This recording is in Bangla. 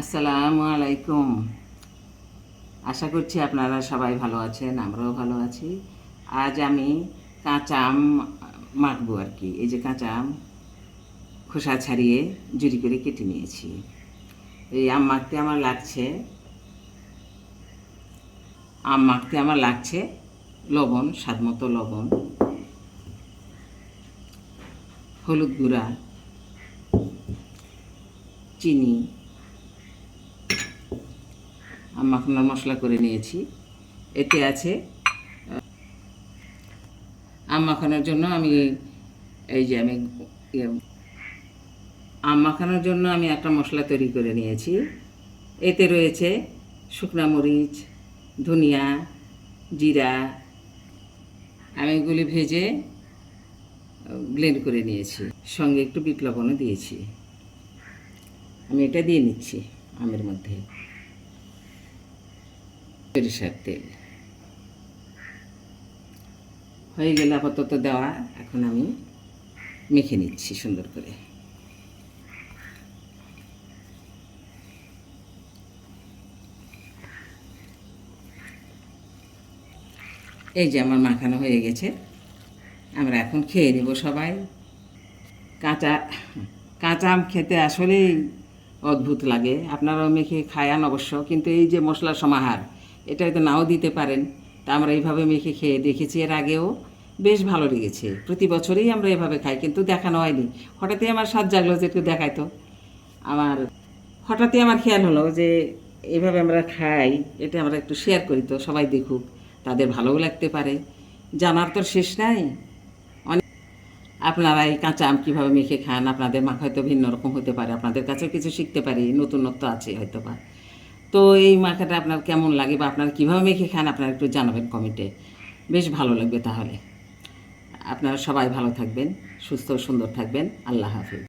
আসসালামু আলাইকুম। আশা করছি আপনারা সবাই ভালো আছেন, আমরাও ভালো আছি। আজ আমি কাঁচা আম মাখবো আর কি। এই যে কাঁচা আম খোসা ছাড়িয়ে জুড়ি করে কেটে নিয়েছি। এই আম মাখতে আমার লাগছে লবণ, স্বাদ মতো লবণ, হলুদ গুঁড়া, চিনি, আম মাখানোর মশলা করে নিয়েছি। এতে আছে আম মাখানোর জন্য আমি ইয়ে, আম মাখানোর জন্য আমি একটা মশলা তৈরি করে নিয়েছি। এতে রয়েছে শুকনো মরিচ, ধনিয়া, জিরা। আমি এগুলি ভেজে ব্লেন্ড করে নিয়েছি, সঙ্গে একটু বিট লবণও দিয়েছি। আমি এটা দিয়ে নিচ্ছি আমের মধ্যে। সরিষার তেল হয়ে গেলে আপাতত দেওয়া। এখন আমি মেখে নিচ্ছি সুন্দর করে। এই যে আমার মাখানো হয়ে গেছে, আমরা এখন খেয়ে নেব সবাই। কাঁচা কাঁচা আম খেতে আসলেই অদ্ভুত লাগে। আপনারাও মেখে খায়ান অবশ্য, কিন্তু এই যে মশলার সমাহার, এটা হয়তো নাও দিতে পারেন। তা আমরা এইভাবে মেখে খেয়ে দেখেছি, এর আগেও বেশ ভালো লেগেছে। প্রতি বছরেই আমরা এভাবে খাই, কিন্তু দেখানো হয়নি। হঠাৎই আমার স্বাদ জাগলো যে একটু দেখাইতো। হঠাৎই আমার খেয়াল হলো যে এভাবে আমরা খাই, এটা আমরা একটু শেয়ার করি, তো সবাই দেখুক, তাদের ভালোও লাগতে পারে। জানার তো শেষ নাই। আপনারা এই কাঁচা আম কীভাবে মেখে খান, আপনাদের মাখা হয়তো ভিন্ন রকম হতে পারে, আপনাদের কাছেও কিছু শিখতে পারি, নতুনত্ব আছে হয়তো বা। তো এই মাখাটা আপনার কেমন লাগে বা আপনারা কীভাবে মেখে খান, আপনারা একটু জানাবেন কমেন্টে। বেশ ভালো লাগবে তাহলে। আপনারা সবাই ভালো থাকবেন, সুস্থ ও সুন্দর থাকবেন। আল্লাহ হাফিজ।